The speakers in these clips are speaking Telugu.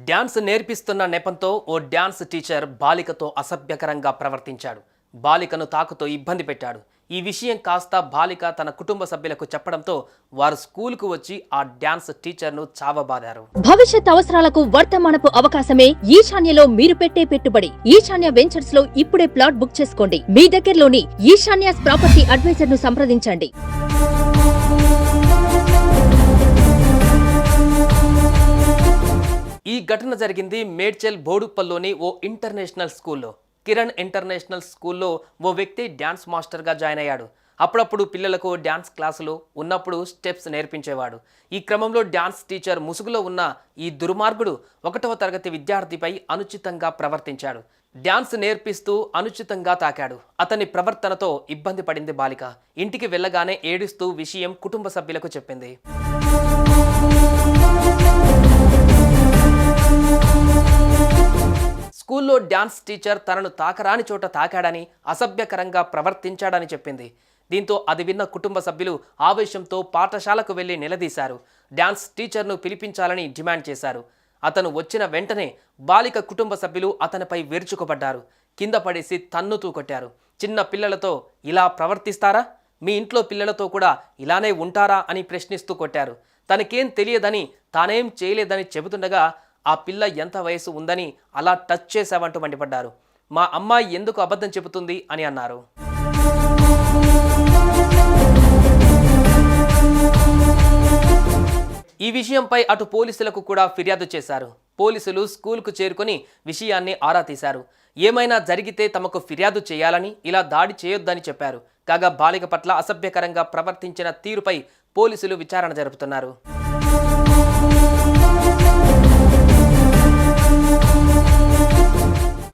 డ్యాన్స్ నేర్పిస్తున్న నెపంతో ఓ డ్యాన్స్ టీచర్ బాలికతో అసభ్యకరంగా ప్రవర్తించాడు. బాలికను తాకుతో ఇబ్బంది పెట్టాడు. ఈ విషయం కాస్త బాలిక తన కుటుంబ సభ్యులకు చెప్పడంతో వారు స్కూల్కు వచ్చి ఆ డ్యాన్స్ టీచర్ను చావబాదారు. భవిష్యత్ అవసరాలకు వర్తమానపు అవకాశమే ఈశాన్యలో మీరు పెట్టే పెట్టుబడి. ఈశాన్య వెంచర్స్ లో ఇప్పుడే ప్లాట్ బుక్ చేసుకోండి. మీ దగ్గరలోని ఈశాన్యాస్ ప్రాపర్టీ అడ్వైజర్ ను సంప్రదించండి. ఈ ఘటన జరిగింది మేడ్చల్ బోడుప్పల్లోని ఓ ఇంటర్నేషనల్ స్కూల్లో. కిరణ్ ఇంటర్నేషనల్ స్కూల్లో ఓ వ్యక్తి డ్యాన్స్ మాస్టర్గా జాయిన్ అయ్యాడు. అప్పుడప్పుడు పిల్లలకు డ్యాన్స్ క్లాసులు ఉన్నప్పుడు స్టెప్స్ నేర్పించేవాడు. ఈ క్రమంలో డ్యాన్స్ టీచర్ ముసుగులో ఉన్న ఈ దుర్మార్గుడు 1వ తరగతి విద్యార్థిపై అనుచితంగా ప్రవర్తించాడు. డ్యాన్స్ నేర్పిస్తూ అనుచితంగా తాకాడు. అతని ప్రవర్తనతో ఇబ్బంది పడింది బాలిక. ఇంటికి వెళ్ళగానే ఏడుస్తూ విషయం కుటుంబ సభ్యులకు చెప్పింది. స్కూల్లో డ్యాన్స్ టీచర్ తనను తాకరాని చోట తాకాడని, అసభ్యకరంగా ప్రవర్తించాడని చెప్పింది. దీంతో అది విన్న కుటుంబ సభ్యులు ఆవేశంతో పాఠశాలకు వెళ్లి నిలదీశారు. డ్యాన్స్ టీచర్ను పిలిపించాలని డిమాండ్ చేశారు. అతను వచ్చిన వెంటనే బాలిక కుటుంబ సభ్యులు అతనిపై విరుచుకుపడ్డారు. కింద పడేసి తన్నుతూ కొట్టారు. చిన్న పిల్లలతో ఇలా ప్రవర్తిస్తారా? మీ ఇంట్లో పిల్లలతో కూడా ఇలానే ఉంటారా అని ప్రశ్నిస్తూ కొట్టారు. తనకేం తెలియదని, తానేం చేయలేదని చెబుతుండగా ఆ పిల్ల ఎంత వయసు ఉందని అలా టచ్ చేశావంటూ మండిపడ్డారు. మా అమ్మాయి ఎందుకు అబద్ధం చెబుతుంది అని అన్నారు. ఈ విషయంపై అటు పోలీసులకు కూడా ఫిర్యాదు చేశారు. పోలీసులు స్కూల్కు చేరుకొని విషయాన్ని ఆరా తీశారు. ఏమైనా జరిగితే తమకు ఫిర్యాదు చేయాలని, ఇలా దాడి చేయొద్దని చెప్పారు. కాగా బాలిక పట్ల అసభ్యకరంగా ప్రవర్తించిన తీరుపై పోలీసులు విచారణ జరుపుతున్నారు.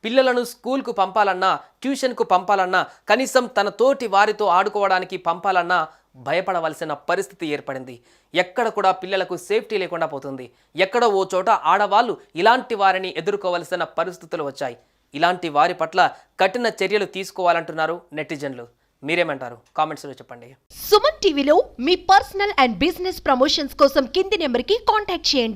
పిల్లలను స్కూల్కు పంపాలన్నా, ట్యూషన్కు పంపాలన్నా, కనీసం తన తోటి వారితో ఆడుకోవడానికి పంపాలన్నా భయపడవలసిన పరిస్థితి ఏర్పడింది. ఎక్కడ కూడా పిల్లలకు సేఫ్టీ లేకుండా పోతుంది. ఎక్కడో ఓ చోట ఆడవాళ్ళు ఇలాంటి వారిని ఎదుర్కోవలసిన పరిస్థితులు వచ్చాయి. ఇలాంటి వారి పట్ల కఠిన చర్యలు తీసుకోవాలంటున్నారు నెటిజన్లు. మీరేమంటారు? కామెంట్స్లో చెప్పండి. సుమన్ టీవీలో మీ పర్సనల్ అండ్ బిజినెస్ ప్రమోషన్స్ కోసం కింది నెంబర్కి కాంటాక్ట్ చేయండి.